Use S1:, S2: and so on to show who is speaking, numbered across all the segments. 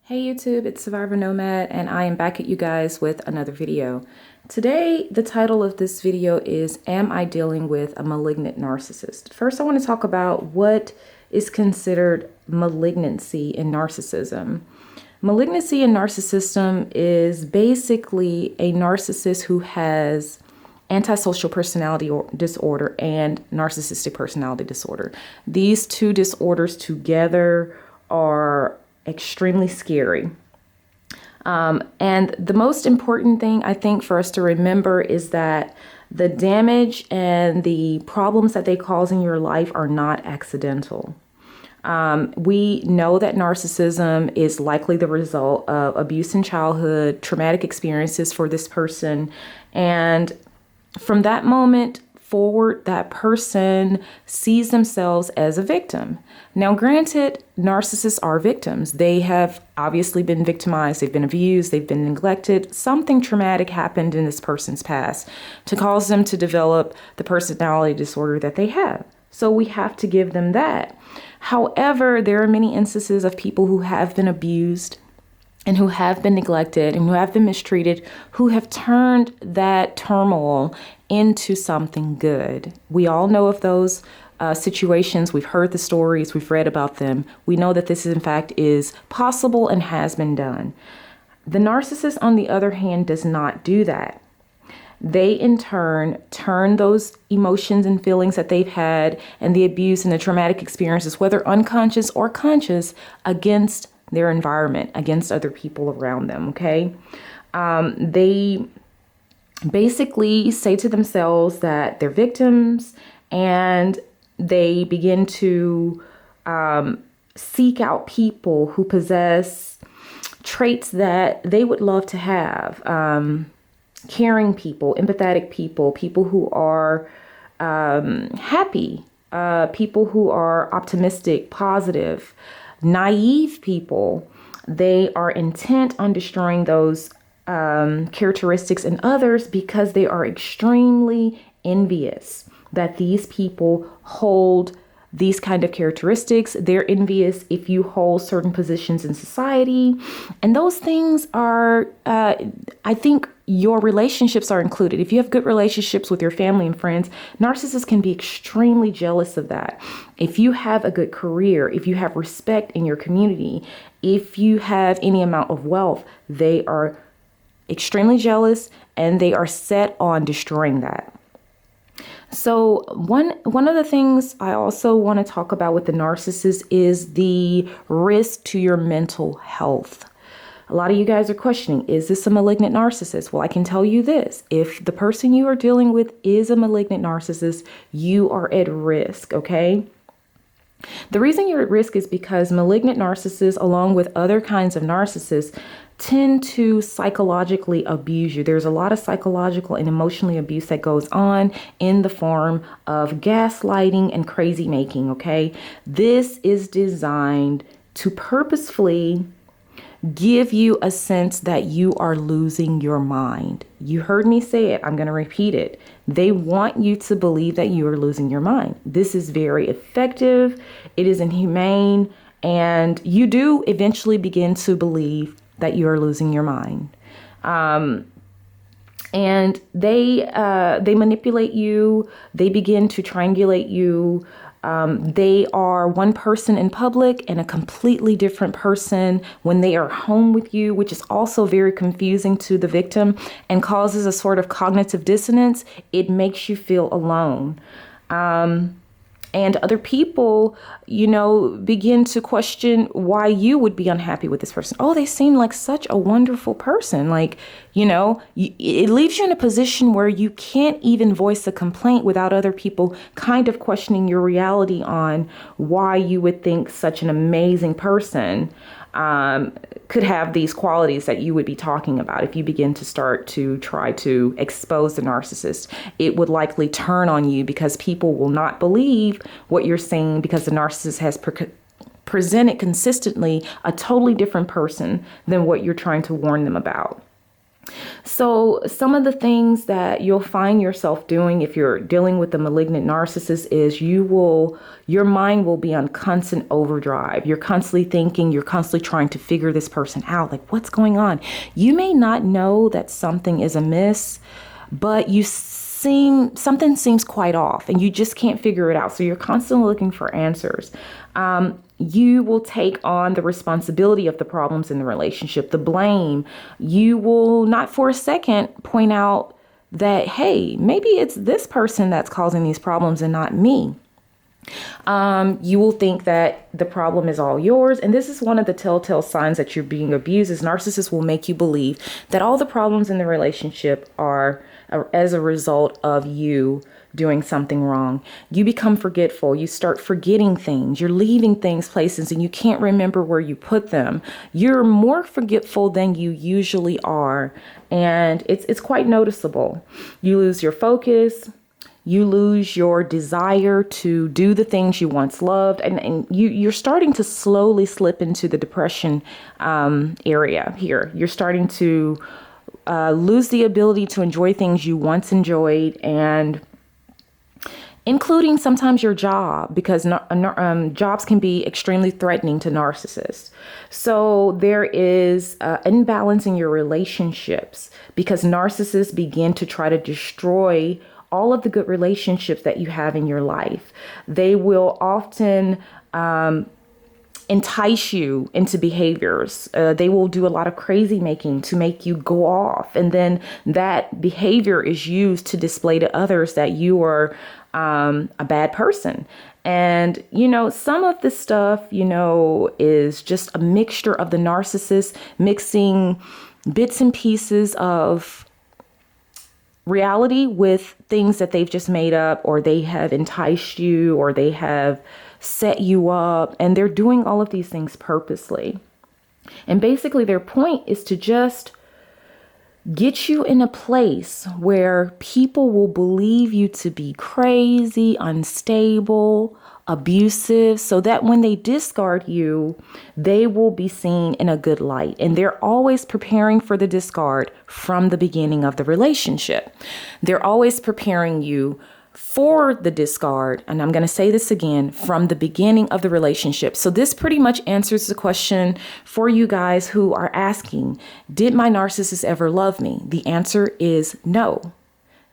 S1: Hey YouTube, it's Survivor Nomad and I am back at you guys with another video. Today, the title of this video is, Am I Dealing with a Malignant Narcissist? First, I want to talk about what is considered malignancy in narcissism. Malignancy in narcissism is basically a narcissist who has antisocial personality disorder and narcissistic personality disorder. These two disorders together are extremely scary. And the most important thing I think for us to remember is that the damage and the problems that they cause in your life are not accidental. We know that narcissism is likely the result of abuse in childhood, traumatic experiences for this person. And from that moment forward, that person sees themselves as a victim. Now, granted, narcissists are victims. They have obviously been victimized. They've been abused. They've been neglected. Something traumatic happened in this person's past to cause them to develop the personality disorder that they have. So we have to give them that. However, there are many instances of people who have been abused and who have been neglected and who have been mistreated, who have turned that turmoil into something good. We all know of those situations. We've heard the stories. We've read about them. We know that this, in fact, is possible and has been done. The narcissist, on the other hand, does not do that. They, in turn, turn those emotions and feelings that they've had and the abuse and the traumatic experiences, whether unconscious or conscious, against their environment, against other people around them, okay? They basically say to themselves that they're victims, and they begin to seek out people who possess traits that they would love to have. Caring people, empathetic people, people who are happy, people who are optimistic, positive, naive people. They are intent on destroying those characteristics in others because they are extremely envious that these people hold these kind of characteristics. They're envious if you hold certain positions in society. And those things are, I think your relationships are included. If you have good relationships with your family and friends, narcissists can be extremely jealous of that. If you have a good career, if you have respect in your community, if you have any amount of wealth, they are extremely jealous and they are set on destroying that. So one of the things I also want to talk about with the narcissist is the risk to your mental health. A lot of you guys are questioning, is this a malignant narcissist? Well, I can tell you this. If the person you are dealing with is a malignant narcissist, you are at risk, okay? The reason you're at risk is because malignant narcissists, along with other kinds of narcissists, tend to psychologically abuse you. There's a lot of psychological and emotional abuse that goes on in the form of gaslighting and crazy making, okay? This is designed to purposefully give you a sense that you are losing your mind. You heard me say it. I'm going to repeat it. They want you to believe that you are losing your mind. This is very effective. It is inhumane. And you do eventually begin to believe that you are losing your mind. And they manipulate you. They begin to triangulate you. They are one person in public and a completely different person when they are home with you, which is also very confusing to the victim and causes a sort of cognitive dissonance. It makes you feel alone. And other people, begin to question why you would be unhappy with this person. Oh, they seem like such a wonderful person. It leaves you in a position where you can't even voice a complaint without other people kind of questioning your reality on why you would think such an amazing person could have these qualities that you would be talking about. If you begin to start to try to expose the narcissist, it would likely turn on you because people will not believe what you're saying because the narcissist has presented consistently a totally different person than what you're trying to warn them about. So some of the things that you'll find yourself doing if you're dealing with the malignant narcissist is your mind will be on constant overdrive. You're constantly thinking, you're constantly trying to figure this person out. Like, what's going on? You may not know that something is amiss, but something seems quite off and you just can't figure it out. So you're constantly looking for answers. You will take on the responsibility of the problems in the relationship, the blame. You will not for a second point out that, hey, maybe it's this person that's causing these problems and not me. You will think that the problem is all yours. And this is one of the telltale signs that you're being abused, is narcissists will make you believe that all the problems in the relationship are as a result of you doing something wrong. You become forgetful. You start forgetting things. You're leaving things places and you can't remember where you put them. You're more forgetful than you usually are. And it's quite noticeable. You lose your focus. You lose your desire to do the things you once loved. And you're starting to slowly slip into the depression area here. You're starting to lose the ability to enjoy things you once enjoyed, and including sometimes your job, because jobs can be extremely threatening to narcissists. So there is an imbalance in your relationships because narcissists begin to try to destroy all of the good relationships that you have in your life. They will often entice you into behaviors. They will do a lot of crazy making to make you go off. And then that behavior is used to display to others that you are a bad person. And, some of this stuff, is just a mixture of the narcissist mixing bits and pieces of reality with things that they've just made up, or they have enticed you, or they have set you up. And they're doing all of these things purposely. And basically their point is to just get you in a place where people will believe you to be crazy, unstable, abusive, so that when they discard you, they will be seen in a good light. And they're always preparing for the discard from the beginning of the relationship. They're always preparing you for the discard. And I'm going to say this again, from the beginning of the relationship. So this pretty much answers the question for you guys who are asking, did my narcissist ever love me? The answer is no,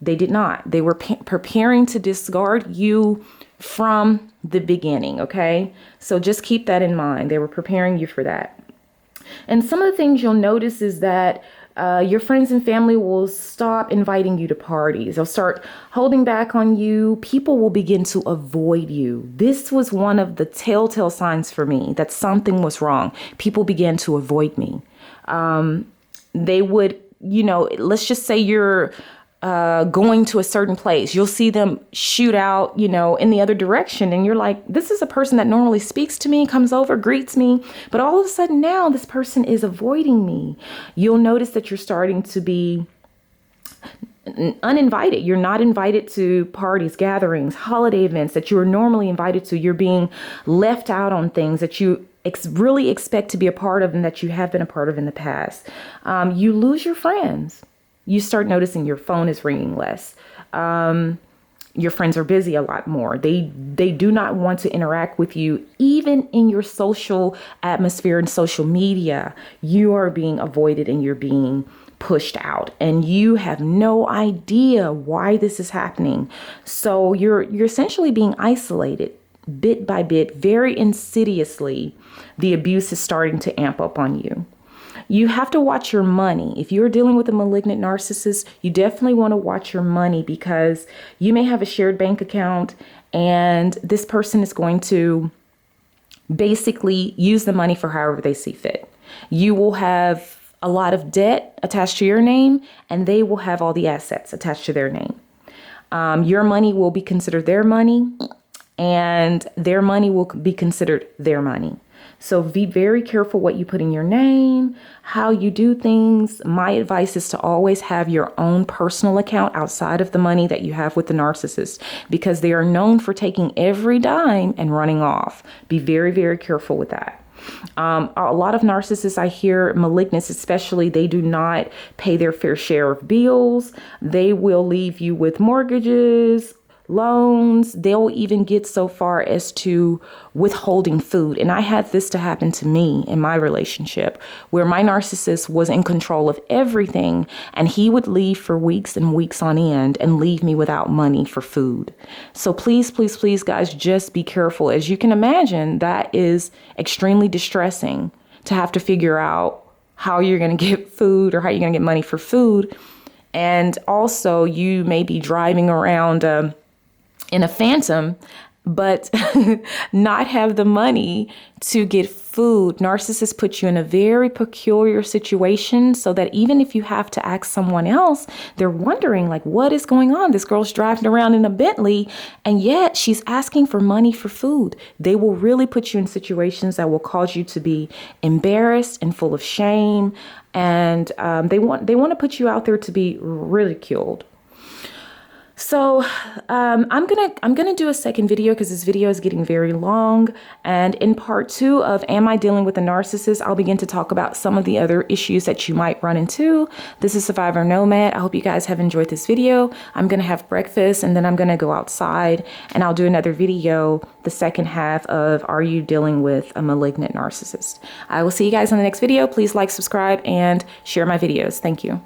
S1: they did not. They were preparing to discard you from the beginning. Okay. So just keep that in mind. They were preparing you for that. And some of the things you'll notice is that your friends and family will stop inviting you to parties. They'll start holding back on you. People will begin to avoid you. This was one of the telltale signs for me that something was wrong. People began to avoid me. They would, let's just say you're going to a certain place. You'll see them shoot out, in the other direction. And you're like, this is a person that normally speaks to me, comes over, greets me. But all of a sudden now this person is avoiding me. You'll notice that you're starting to be uninvited. You're not invited to parties, gatherings, holiday events that you are normally invited to. You're being left out on things that you really expect to be a part of and that you have been a part of in the past. You lose your friends. You start noticing your phone is ringing less. Your friends are busy a lot more. They do not want to interact with you. Even in your social atmosphere and social media, you are being avoided and you're being pushed out. And you have no idea why this is happening. So you're essentially being isolated bit by bit, very insidiously. The abuse is starting to amp up on you. You have to watch your money. If you're dealing with a malignant narcissist, you definitely want to watch your money, because you may have a shared bank account and this person is going to basically use the money for however they see fit. You will have a lot of debt attached to your name and they will have all the assets attached to their name. Your money will be considered their money and their money will be considered their money. So be very careful what you put in your name, how you do things. My advice is to always have your own personal account outside of the money that you have with the narcissist, because they are known for taking every dime and running off. Be very, very careful with that. A lot of narcissists, I hear, malignants especially, they do not pay their fair share of bills. They will leave you with mortgages, loans. They'll even get so far as to withholding food. And I had this to happen to me in my relationship, where my narcissist was in control of everything, and he would leave for weeks and weeks on end and leave me without money for food. So please, please, please, guys, just be careful. As you can imagine, that is extremely distressing to have to figure out how you're going to get food or how you're going to get money for food. And also, you may be driving around in a Phantom, but not have the money to get food. Narcissists put you in a very peculiar situation so that even if you have to ask someone else, they're wondering, like, what is going on? This girl's driving around in a Bentley, and yet she's asking for money for food. They will really put you in situations that will cause you to be embarrassed and full of shame. And they want to put you out there to be ridiculed. So I'm gonna do a second video because this video is getting very long. And in part 2 of Am I Dealing with a Narcissist, I'll begin to talk about some of the other issues that you might run into. This is Survivor Nomad. I hope you guys have enjoyed this video. I'm gonna have breakfast and then I'm gonna go outside and I'll do another video, the second half of Are You Dealing with a Malignant Narcissist? I will see you guys in the next video. Please like, subscribe, and share my videos. Thank you.